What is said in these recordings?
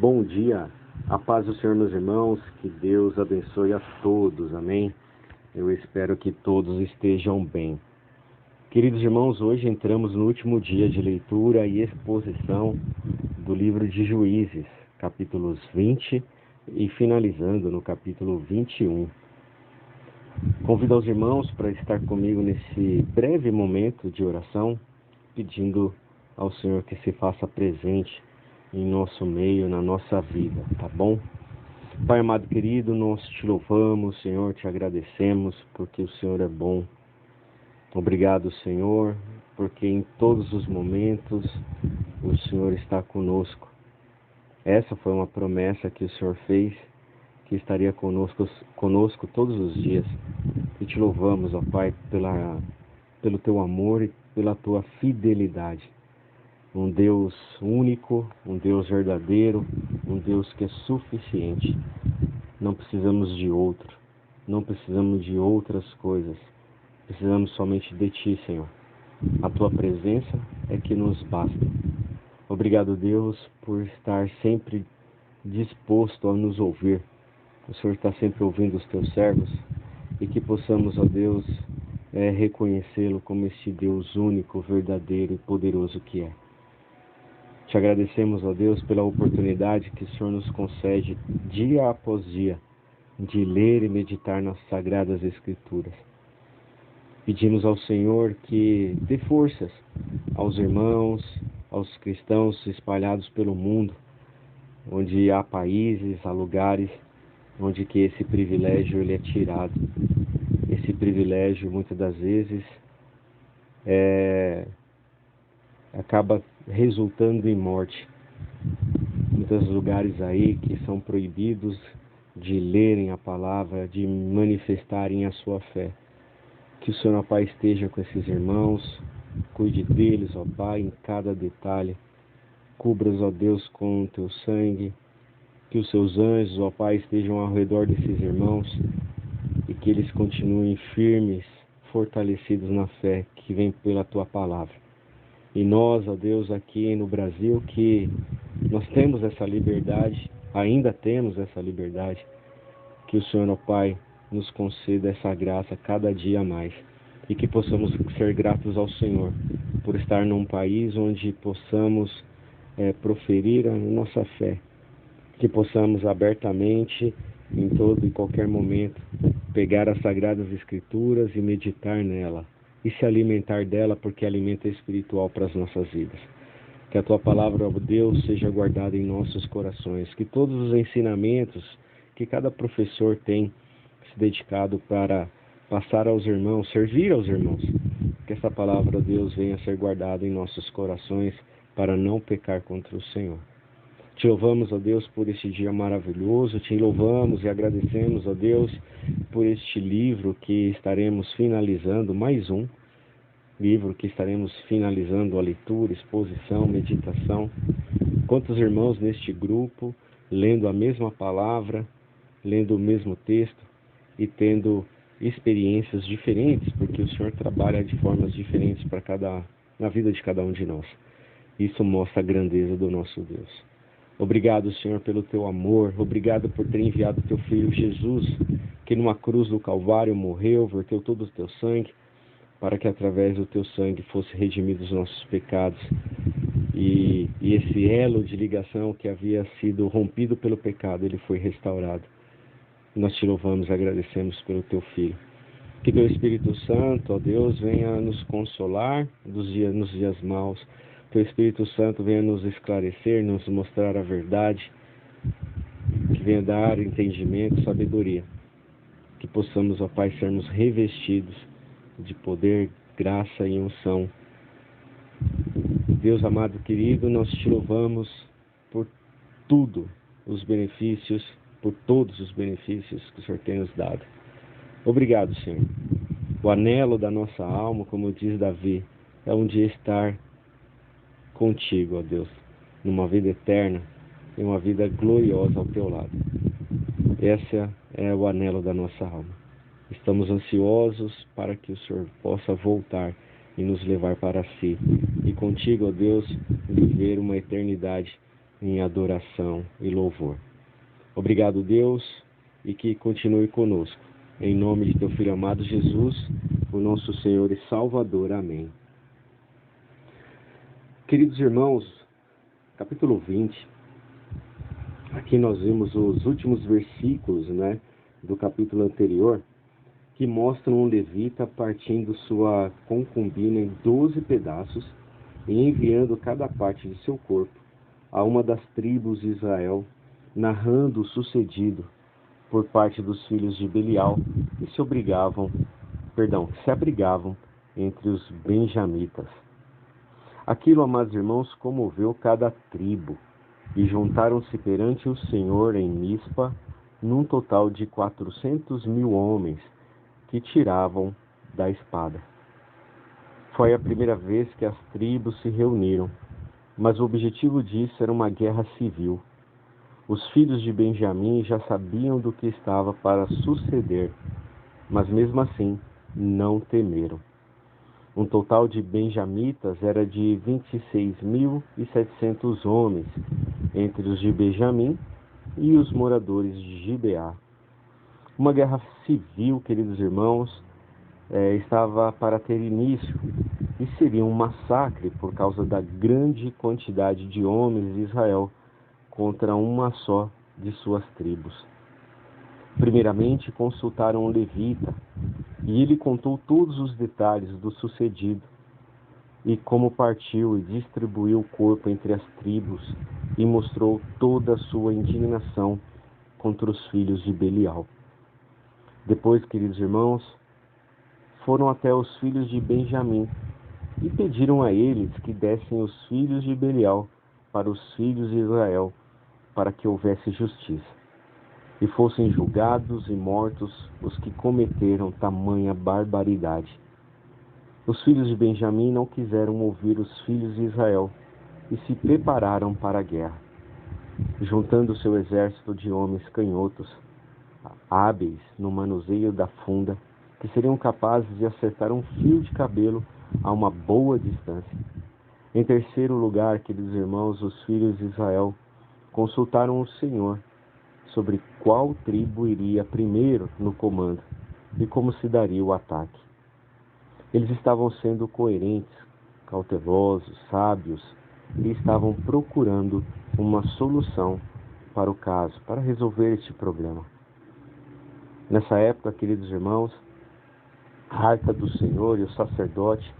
Bom dia, a paz do Senhor, meus irmãos, que Deus abençoe a todos, amém? Eu espero que todos estejam bem. Queridos irmãos, hoje entramos no último dia de leitura e exposição do livro de Juízes, capítulos 20 e finalizando no capítulo 21. Convido aos irmãos para estar comigo nesse breve momento de oração, pedindo ao Senhor que se faça presente em nosso meio, na nossa vida, tá bom? Pai amado querido, nós te louvamos, Senhor, te agradecemos, porque o Senhor é bom. Obrigado, Senhor, porque em todos os momentos o Senhor está conosco. Essa foi uma promessa que o Senhor fez, que estaria conosco todos os dias. E te louvamos, ó Pai, pelo teu amor e pela tua fidelidade. Um Deus único, um Deus verdadeiro, um Deus que é suficiente. Não precisamos de outro, não precisamos de outras coisas. Precisamos somente de Ti, Senhor. A Tua presença é que nos basta. Obrigado, Deus, por estar sempre disposto a nos ouvir. O Senhor está sempre ouvindo os Teus servos e que possamos, ó Deus, reconhecê-lo como este Deus único, verdadeiro e poderoso que é. Te agradecemos, ó Deus, pela oportunidade que o Senhor nos concede dia após dia de ler e meditar nas Sagradas Escrituras. Pedimos ao Senhor que dê forças aos irmãos, aos cristãos espalhados pelo mundo, onde há países, há lugares onde que esse privilégio ele é tirado. Esse privilégio, muitas das vezes, acaba resultando em morte. Muitos lugares aí que são proibidos de lerem a palavra, de manifestarem a sua fé. Que o Senhor, ó Pai, esteja com esses irmãos, cuide deles, ó Pai, em cada detalhe. Cubra-os, ó Deus, com o teu sangue. Que os seus anjos, ó Pai, estejam ao redor desses irmãos e que eles continuem firmes, fortalecidos na fé que vem pela tua palavra. E nós, ó Deus, aqui no Brasil, que nós temos essa liberdade, ainda temos essa liberdade, que o Senhor, ó Pai, nos conceda essa graça cada dia mais. E que possamos ser gratos ao Senhor por estar num país onde possamos proferir a nossa fé. Que possamos abertamente, em todo e qualquer momento, pegar as Sagradas Escrituras e meditar nela. E se alimentar dela, porque é alimento espiritual para as nossas vidas. Que a Tua palavra, ó Deus, seja guardada em nossos corações. Que todos os ensinamentos que cada professor tem se dedicado para passar aos irmãos, servir aos irmãos. Que essa palavra, ó Deus, venha a ser guardada em nossos corações para não pecar contra o Senhor. Te louvamos, ó Deus, por este dia maravilhoso. Te louvamos e agradecemos, ó Deus, por este livro que estaremos finalizando, mais um livro que estaremos finalizando a leitura, exposição, meditação. Quantos irmãos neste grupo, lendo a mesma palavra, lendo o mesmo texto e tendo experiências diferentes, porque o Senhor trabalha de formas diferentes na vida de cada um de nós. Isso mostra a grandeza do nosso Deus. Obrigado, Senhor, pelo Teu amor. Obrigado por ter enviado Teu Filho Jesus, que numa cruz do Calvário morreu, verteu todo o Teu sangue, para que através do Teu sangue fosse redimidos os nossos pecados. E esse elo de ligação que havia sido rompido pelo pecado, ele foi restaurado. Nós Te louvamos e agradecemos pelo Teu Filho. Que Teu Espírito Santo, ó Deus, venha nos consolar nos dias maus. Teu Espírito Santo venha nos esclarecer, nos mostrar a verdade, que venha dar entendimento, sabedoria. Que possamos, ó Pai, sermos revestidos de poder, graça e unção. Deus amado querido, nós Te louvamos por todos os benefícios que o Senhor tem nos dado. Obrigado, Senhor. O anelo da nossa alma, como diz Davi, é um dia estar contigo, ó Deus, numa vida eterna e uma vida gloriosa ao Teu lado. Esse é o anelo da nossa alma. Estamos ansiosos para que o Senhor possa voltar e nos levar para si. E contigo, ó Deus, viver uma eternidade em adoração e louvor. Obrigado, Deus, e que continue conosco. Em nome de teu Filho amado Jesus, o nosso Senhor e Salvador. Amém. Queridos irmãos, capítulo 20, aqui nós vimos os últimos versículos, do capítulo anterior, que mostram um levita partindo sua concubina em 12 pedaços e enviando cada parte de seu corpo a uma das tribos de Israel, narrando o sucedido por parte dos filhos de Belial, que se abrigavam entre os benjamitas. Aquilo, amados irmãos, comoveu cada tribo, e juntaram-se perante o Senhor em Mispa, num total de 400.000 homens, que tiravam da espada. Foi a primeira vez que as tribos se reuniram, mas o objetivo disso era uma guerra civil. Os filhos de Benjamim já sabiam do que estava para suceder, mas mesmo assim não temeram. Um total de benjamitas era de 26.700 homens, entre os de Benjamim e os moradores de Gibeá. Uma guerra civil, queridos irmãos, estava para ter início, e seria um massacre por causa da grande quantidade de homens de Israel contra uma só de suas tribos. Primeiramente consultaram um levita, e ele contou todos os detalhes do sucedido, e como partiu e distribuiu o corpo entre as tribos, e mostrou toda a sua indignação contra os filhos de Belial. Depois, queridos irmãos, foram até os filhos de Benjamim, e pediram a eles que dessem os filhos de Belial para os filhos de Israel, para que houvesse justiça, e fossem julgados e mortos os que cometeram tamanha barbaridade. Os filhos de Benjamim não quiseram ouvir os filhos de Israel, e se prepararam para a guerra, juntando seu exército de homens canhotos, hábeis no manuseio da funda, que seriam capazes de acertar um fio de cabelo a uma boa distância. Em terceiro lugar, queridos irmãos, os filhos de Israel consultaram o Senhor sobre qual tribo iria primeiro no comando e como se daria o ataque. Eles estavam sendo coerentes, cautelosos, sábios, e estavam procurando uma solução para o caso, para resolver este problema. Nessa época, queridos irmãos, a arca do Senhor e o sacerdote,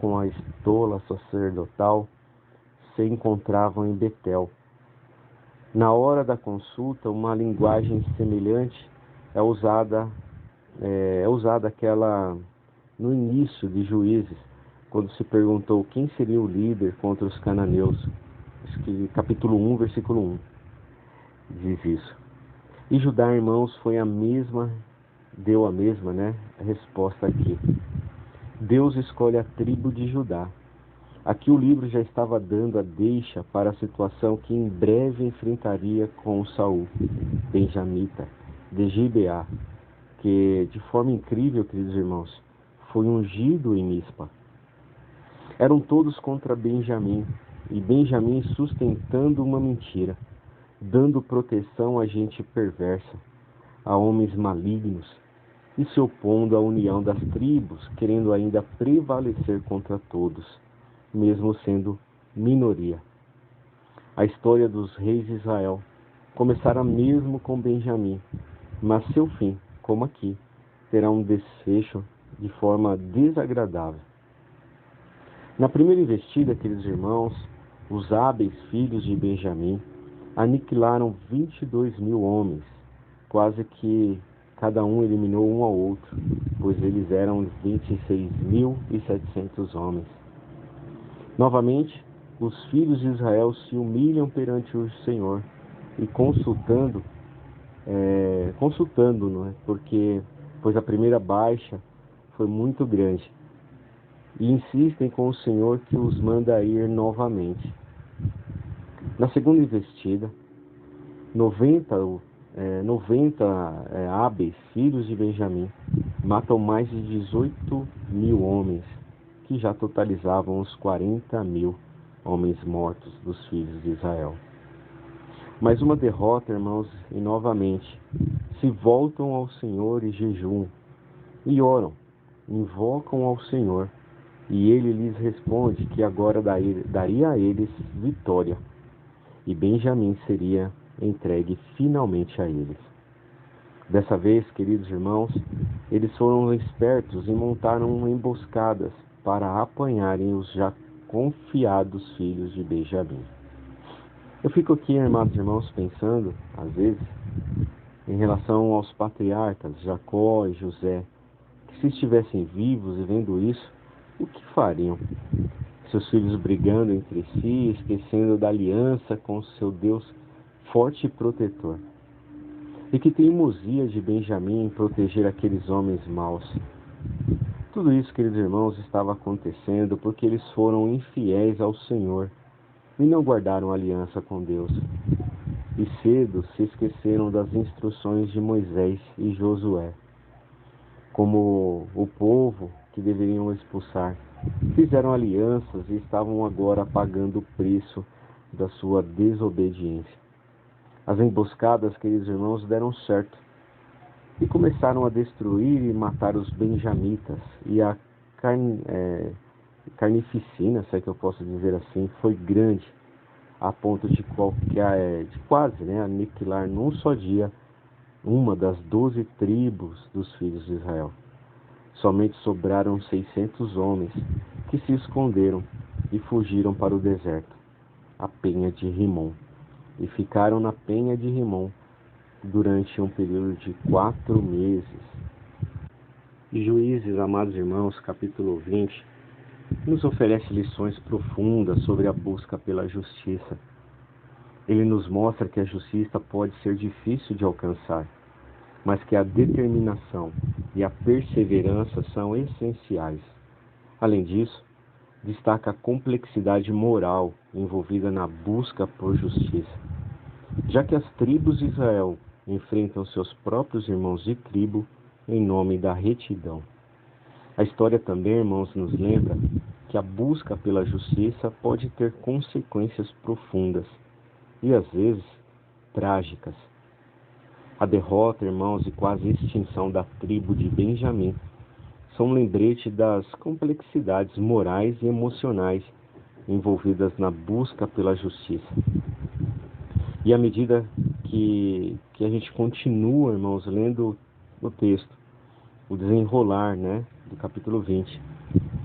com a estola sacerdotal, se encontravam em Betel. Na hora da consulta, uma linguagem semelhante é usada aquela no início de Juízes, quando se perguntou quem seria o líder contra os cananeus. Acho que capítulo 1, versículo 1 diz isso. E Judá, irmãos, deu a mesma resposta aqui. Deus escolhe a tribo de Judá. Aqui o livro já estava dando a deixa para a situação que em breve enfrentaria com Saul, benjamita, de Gibeá, que de forma incrível, queridos irmãos, foi ungido em Mispa. Eram todos contra Benjamim, e Benjamim sustentando uma mentira, dando proteção a gente perversa, a homens malignos, e se opondo à união das tribos, querendo ainda prevalecer contra todos, mesmo sendo minoria. A história dos reis de Israel começará mesmo com Benjamim, mas seu fim, como aqui, terá um desfecho de forma desagradável. Na primeira investida, queridos irmãos, os hábeis filhos de Benjamim aniquilaram 22.000 homens, quase que cada um eliminou um ao outro, pois eles eram 26.700 homens. Novamente, os filhos de Israel se humilham perante o Senhor e consultando, pois a primeira baixa foi muito grande, e insistem com o Senhor que os manda ir novamente. Na segunda investida, 90 hábeis filhos de Benjamim matam mais de 18.000 homens, que já totalizavam os 40.000 homens mortos dos filhos de Israel. Mais uma derrota, irmãos, e novamente se voltam ao Senhor e jejuam, e oram, invocam ao Senhor, e ele lhes responde que agora daria a eles vitória, e Benjamim seria entregue finalmente a eles. Dessa vez, queridos irmãos, eles foram espertos e montaram emboscadas para apanharem os já confiados filhos de Benjamim. Eu fico aqui, amados irmãos, pensando, às vezes, em relação aos patriarcas Jacó e José, que se estivessem vivos e vendo isso, o que fariam? Seus filhos brigando entre si, esquecendo da aliança com seu Deus forte e protetor. E que teimosia de Benjamim em proteger aqueles homens maus. Tudo isso, queridos irmãos, estava acontecendo porque eles foram infiéis ao Senhor e não guardaram aliança com Deus. E cedo se esqueceram das instruções de Moisés e Josué. Como o povo que deveriam expulsar, fizeram alianças e estavam agora pagando o preço da sua desobediência. As emboscadas, queridos irmãos, deram certo e começaram a destruir e matar os benjamitas. E a carnificina, se é que eu posso dizer assim, foi grande, a ponto de quase aniquilar num só dia uma das 12 tribos dos filhos de Israel. Somente sobraram 600 homens que se esconderam e fugiram para o deserto, a penha de Rimom, e ficaram na penha de Rimom durante um período de 4 meses. Juízes, amados irmãos, capítulo 20, nos oferece lições profundas sobre a busca pela justiça. Ele nos mostra que a justiça pode ser difícil de alcançar, mas que a determinação e a perseverança são essenciais. Além disso, destaca a complexidade moral envolvida na busca por justiça, já que as tribos de Israel enfrentam seus próprios irmãos de tribo em nome da retidão. A história também, irmãos, nos lembra que a busca pela justiça pode ter consequências profundas e, às vezes, trágicas. A derrota, irmãos, e quase extinção da tribo de Benjamim são um lembrete das complexidades morais e emocionais envolvidas na busca pela justiça. E à medida que a gente continua, irmãos, lendo o texto, o desenrolar, do capítulo 20,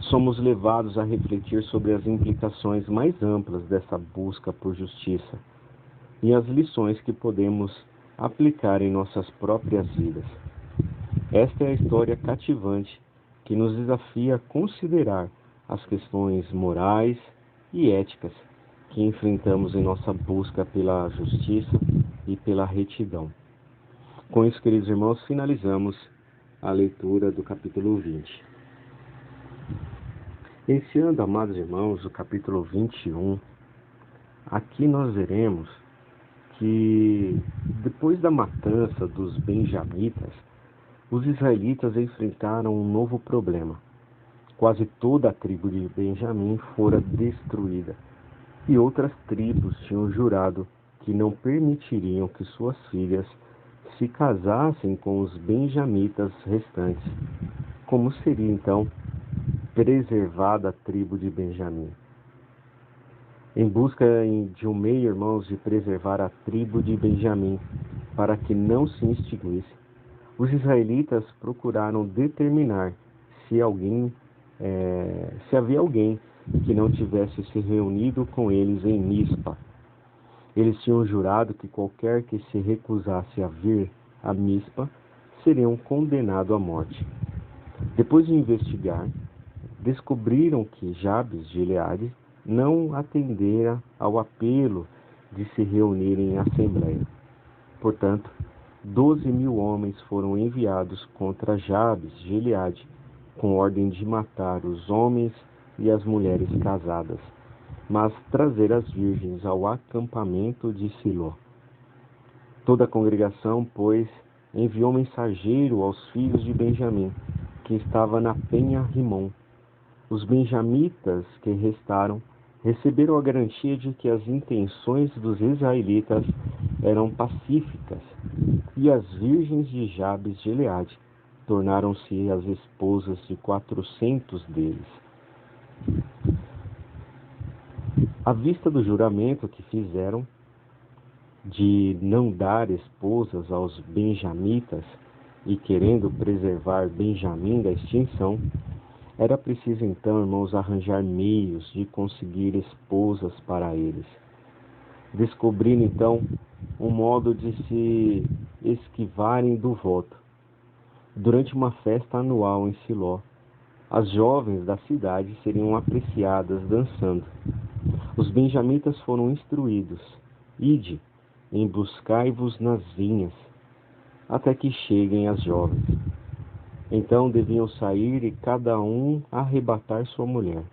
somos levados a refletir sobre as implicações mais amplas dessa busca por justiça e as lições que podemos aplicar em nossas próprias vidas. Esta é a história cativante que nos desafia a considerar as questões morais e éticas que enfrentamos em nossa busca pela justiça e pela retidão. Com isso, queridos irmãos, finalizamos a leitura do capítulo 20. Iniciando, amados irmãos, o capítulo 21, aqui nós veremos que depois da matança dos benjamitas, os israelitas enfrentaram um novo problema. Quase toda a tribo de Benjamim fora destruída, e outras tribos tinham jurado que não permitiriam que suas filhas se casassem com os benjamitas restantes. Como seria, então, preservada a tribo de Benjamim? Em busca de um meio, irmãos, de preservar a tribo de Benjamim, para que não se extinguisse, os israelitas procuraram determinar se havia alguém que não tivesse se reunido com eles em Mispa. Eles tinham jurado que qualquer que se recusasse a vir a Mispa seriam condenados à morte. Depois de investigar, descobriram que Jabes de Gileade não atendera ao apelo de se reunirem em assembleia. Portanto, 12.000 homens foram enviados contra Jabes de Gileade, com ordem de matar os homens e as mulheres casadas, mas trazer as virgens ao acampamento de Siló. Toda a congregação, pois, enviou mensageiro aos filhos de Benjamim, que estava na penha Rimom. Os benjamitas que restaram receberam a garantia de que as intenções dos israelitas eram pacíficas, e as virgens de Jabes de Gileade tornaram-se as esposas de 400 deles. À vista do juramento que fizeram de não dar esposas aos benjamitas e querendo preservar Benjamim da extinção, era preciso então, irmãos, arranjar meios de conseguir esposas para eles. Descobriram então um modo de se esquivarem do voto. Durante uma festa anual em Siló, as jovens da cidade seriam apreciadas dançando. Os benjamitas foram instruídos: ide, emboscai-vos nas vinhas, até que cheguem as jovens. Então deviam sair e cada um arrebatar sua mulher.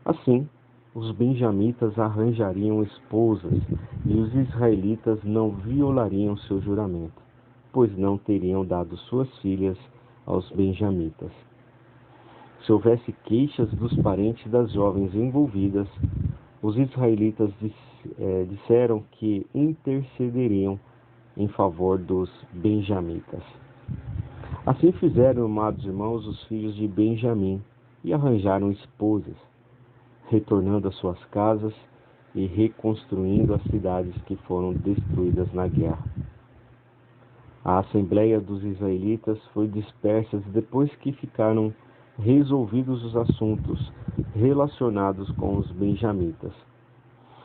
Assim, os benjamitas arranjariam esposas e os israelitas não violariam seu juramento, pois não teriam dado suas filhas aos benjamitas. Se houvesse queixas dos parentes das jovens envolvidas, os israelitas disseram que intercederiam em favor dos benjamitas. Assim fizeram, amados irmãos, os filhos de Benjamim e arranjaram esposas, retornando às suas casas e reconstruindo as cidades que foram destruídas na guerra. A assembleia dos israelitas foi dispersa depois que ficaram resolvidos os assuntos relacionados com os benjamitas.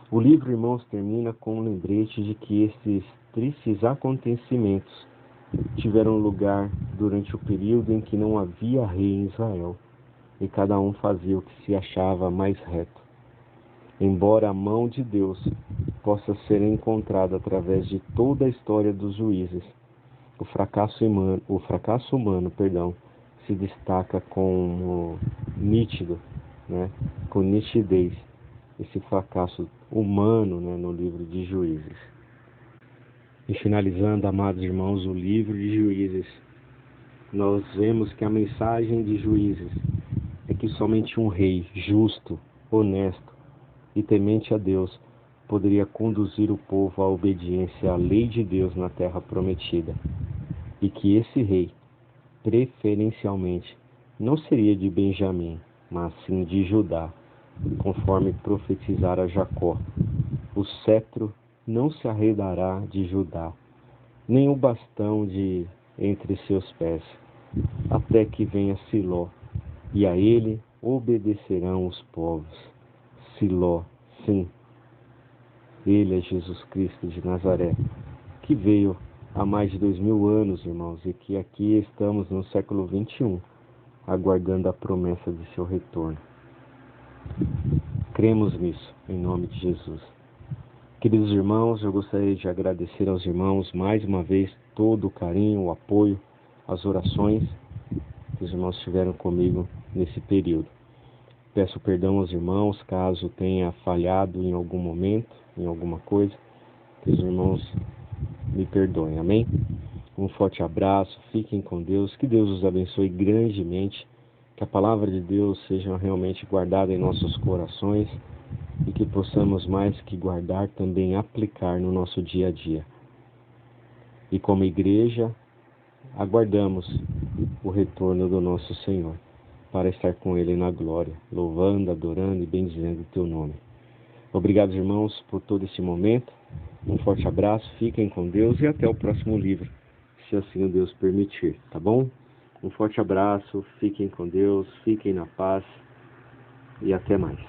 O livro, irmãos, termina com um lembrete de que esses tristes acontecimentos tiveram lugar durante o período em que não havia rei em Israel, e cada um fazia o que se achava mais reto. Embora a mão de Deus possa ser encontrada através de toda a história dos juízes, o fracasso humano, se destaca com nitidez, esse fracasso humano, no livro de Juízes. E finalizando, amados irmãos, o livro de Juízes, nós vemos que a mensagem de Juízes é que somente um rei justo, honesto e temente a Deus poderia conduzir o povo à obediência à lei de Deus na terra prometida, e que esse rei, preferencialmente, não seria de Benjamim, mas sim de Judá, conforme profetizara Jacó: o cetro não se arredará de Judá, nem o bastão de entre seus pés, até que venha Siló, e a ele obedecerão os povos. Siló, sim, ele é Jesus Cristo de Nazaré, que veio há mais de 2000 anos, irmãos, e que aqui estamos no século 21, aguardando a promessa de seu retorno. Cremos nisso, em nome de Jesus. Queridos irmãos, eu gostaria de agradecer aos irmãos mais uma vez todo o carinho, o apoio, as orações que os irmãos tiveram comigo nesse período. Peço perdão aos irmãos caso tenha falhado em algum momento, em alguma coisa, que os irmãos me perdoem, amém? Um forte abraço, fiquem com Deus, que Deus os abençoe grandemente, que a palavra de Deus seja realmente guardada em nossos corações e que possamos mais que guardar, também aplicar no nosso dia a dia. E como igreja, aguardamos o retorno do nosso Senhor, para estar com Ele na glória, louvando, adorando e bendizendo o Teu nome. Obrigado, irmãos, por todo esse momento. Um forte abraço, fiquem com Deus e até o próximo livro, se assim o Deus permitir, tá bom? Um forte abraço, fiquem com Deus, fiquem na paz e até mais.